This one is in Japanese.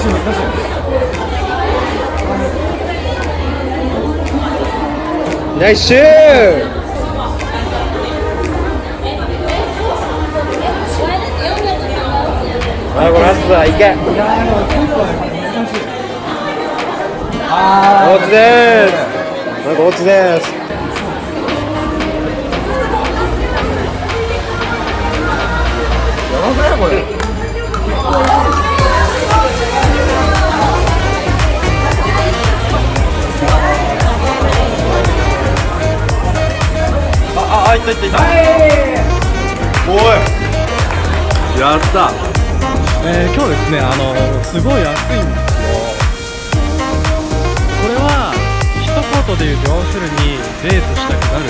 しい難しい。ナイスシュー。このラストはいけ。いやー、結構ね、難しい。オッチです。なんかオッチです。やばくないこれ。いったいったいった。おい。やった。今日ですね、すごい安いんですよ。これは一言で言うと要するにデートしたくなる